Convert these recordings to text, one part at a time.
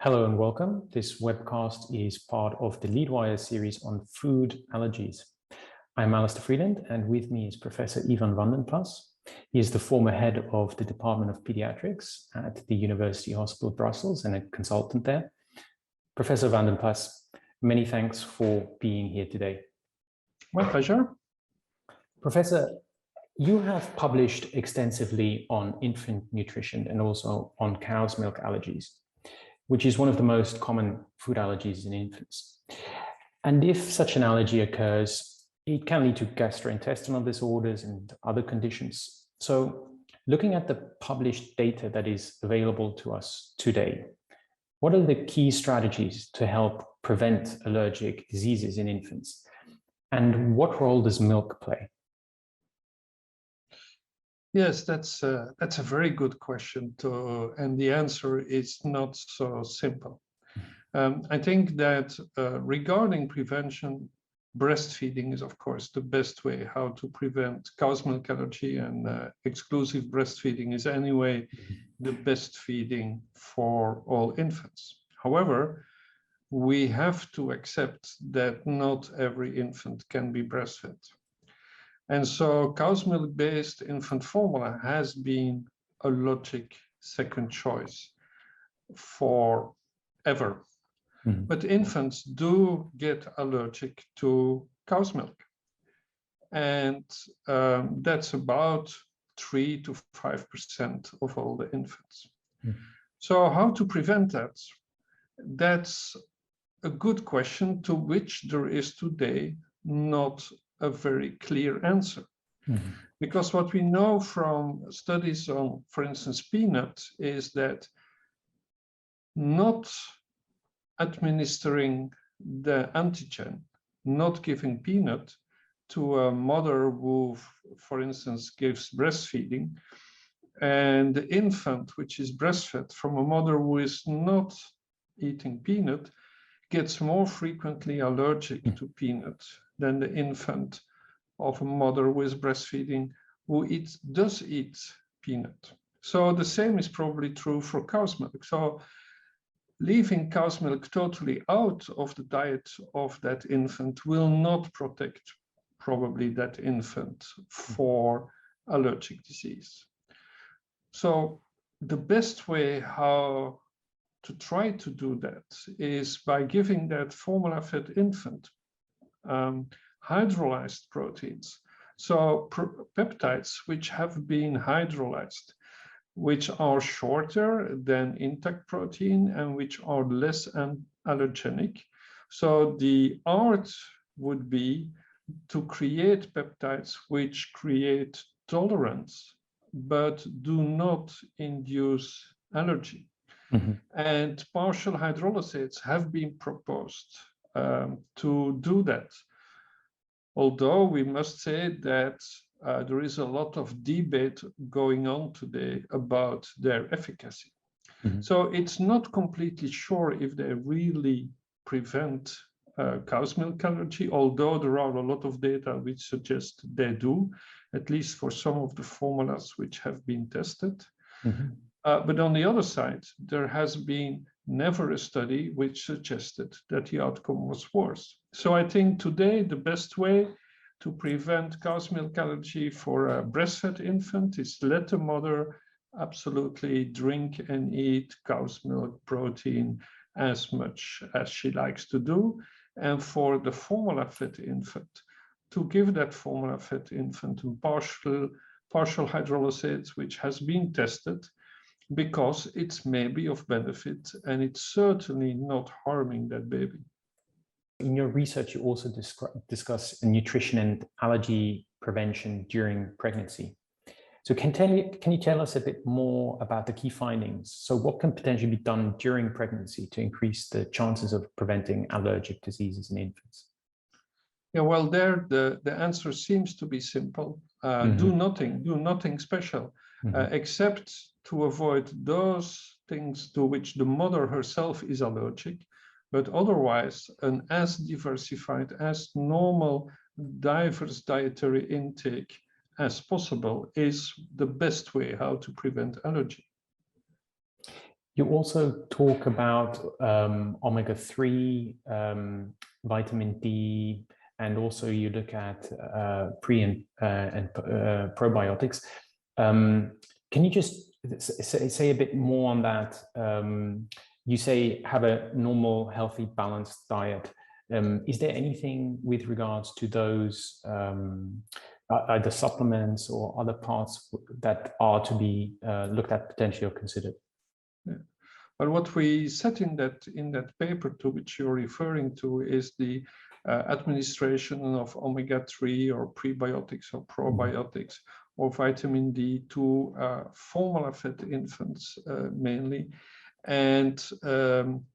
Hello and welcome. This webcast is part of the LeadWire series on food allergies. I'm Alistair Freeland, and with me is Professor Yvan Vandenplas. He is the former head of the Department of Pediatrics at the University Hospital Brussels and a consultant there. Professor Vandenplas, many thanks for being here today. My pleasure. Professor, you have published extensively on infant nutrition and also on cow's milk allergies, which is one of the most common food allergies in infants. And if such an allergy occurs, it can lead to gastrointestinal disorders and other conditions. So looking at the published data that is available to us today, what are the key strategies to help prevent allergic diseases in infants? And what role does milk play? Yes, that's a very good question, and the answer is not so simple. I think that regarding prevention, breastfeeding is, of course, the best way how to prevent cow's milk allergy, and exclusive breastfeeding is anyway the best feeding for all infants. However, we have to accept that not every infant can be breastfed. And so cow's milk-based infant formula has been a logic second choice forever. But infants do get allergic to cow's milk. And that's about 3 to 5% of all the infants. So how to prevent that? That's a good question to which there is today not a very clear answer. Because what we know from studies on, for instance, peanut, is that not administering the antigen, not giving peanut to a mother who, for instance, gives breastfeeding, and the infant which is breastfed from a mother who is not eating peanut gets more frequently allergic to peanut than the infant of a mother who is breastfeeding who does eat peanut. So the same is probably true for cow's milk. So leaving cow's milk totally out of the diet of that infant will not protect probably that infant for allergic disease. So the best way how to try to do that is by giving that formula-fed infant hydrolyzed proteins, so peptides which have been hydrolyzed, which are shorter than intact protein and which are less allergenic. So the art would be to create peptides which create tolerance but do not induce allergy. And partial hydrolysates have been proposed to do that. Although we must say that there is a lot of debate going on today about their efficacy. So it's not completely sure if they really prevent cow's milk allergy, although there are a lot of data which suggest they do, at least for some of the formulas which have been tested. But on the other side, there has been never a study which suggested that the outcome was worse. So I think today the best way to prevent cow's milk allergy for a breastfed infant is let the mother absolutely drink and eat cow's milk protein as much as she likes to do. And for the formula-fed infant, to give that formula-fed infant partial hydrolysates, which has been tested, because it's maybe of benefit and it's certainly not harming that baby. In your research, you also discuss nutrition and allergy prevention during pregnancy. So can you tell us a bit more about the key findings? So what can potentially be done during pregnancy to increase the chances of preventing allergic diseases in infants? Yeah, well, there the answer seems to be simple. Do nothing special, except to avoid those things to which the mother herself is allergic, but otherwise an as diversified, as normal, diverse dietary intake as possible is the best way how to prevent allergy. You also talk about omega-3, vitamin D, and also you look at pre and probiotics. Can you just say a bit more on that? You say have a normal, healthy, balanced diet. Is there anything with regards to those either supplements or other parts that are to be looked at potentially or considered? Yeah. But what we said in that paper to which you're referring to is the administration of omega-3 or prebiotics or probiotics or vitamin D to formula-fed infants mainly. And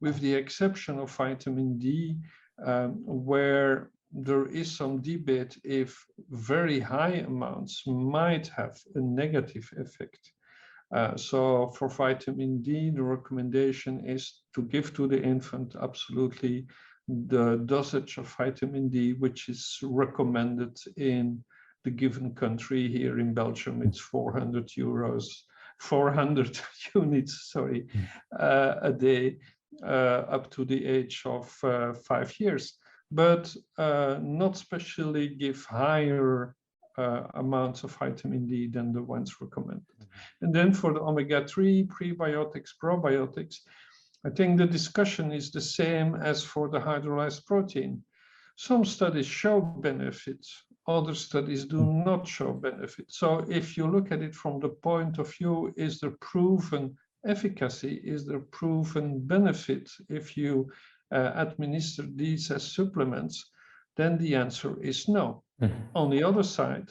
with the exception of vitamin D, where there is some debate if very high amounts might have a negative effect. So for vitamin D, the recommendation is to give to the infant absolutely the dosage of vitamin D, which is recommended in the given country. Here in Belgium, it's 400 units, sorry, a day up to the age of 5 years, but not specially give higher amounts of vitamin D than the ones recommended. And then for the omega-3, prebiotics, probiotics, I think the discussion is the same as for the hydrolyzed protein. Some studies show benefits, other studies do not show benefits. So if you look at it from the point of view, is there proven efficacy, is there proven benefit if you administer these as supplements, then the answer is no. On the other side,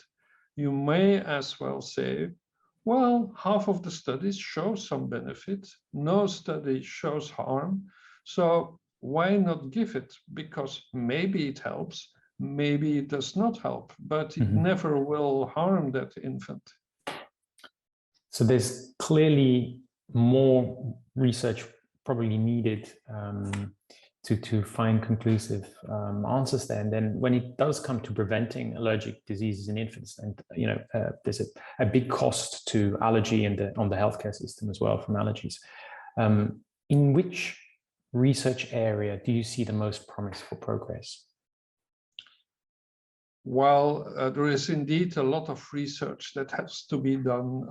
you may as well say, well, half of the studies show some benefit, no study shows harm, so why not give it? Because maybe it helps, maybe it does not help, but it never will harm that infant. So there's clearly more research probably needed to find conclusive answers there. And then when it does come to preventing allergic diseases in infants, and there's a big cost to allergy and on the healthcare system as well from allergies. In which research area do you see the most promise for progress? Well, there is indeed a lot of research that has to be done,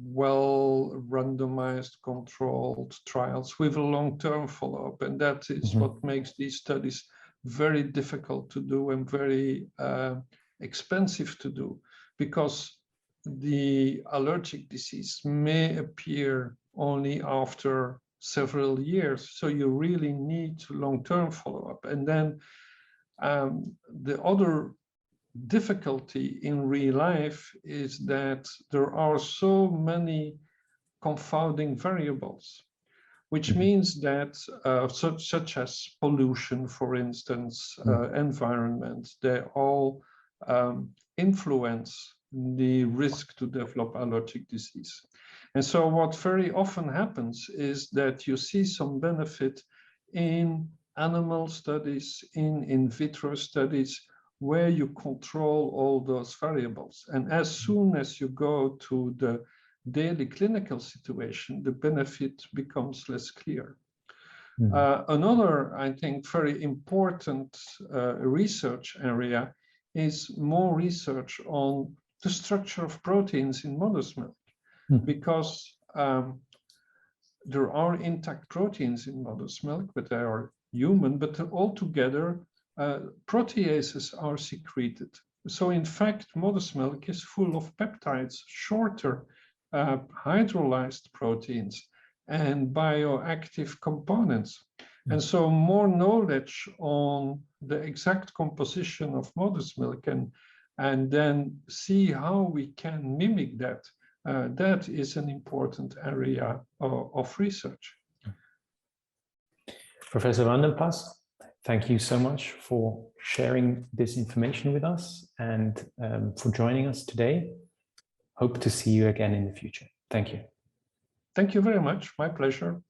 well randomized, controlled trials with a long-term follow-up, and that is what makes these studies very difficult to do and very expensive to do, because the allergic disease may appear only after several years, so you really need long-term follow-up. And then the other difficulty in real life is that there are so many confounding variables, which means that such as pollution, for instance, environment, they all influence the risk to develop allergic disease. And so what very often happens is that you see some benefit in animal studies, in vitro studies, where you control all those variables. And as soon as you go to the daily clinical situation, the benefit becomes less clear. Another, I think, very important research area is more research on the structure of proteins in mother's milk, because there are intact proteins in mother's milk, but they are human, but altogether proteases are secreted. So in fact, mother's milk is full of peptides, shorter hydrolyzed proteins and bioactive components. And so more knowledge on the exact composition of mother's milk and then see how we can mimic that, that is an important area of research. Professor Vandenplas, thank you so much for sharing this information with us and for joining us today. Hope to see you again in the future. Thank you. Thank you very much. My pleasure.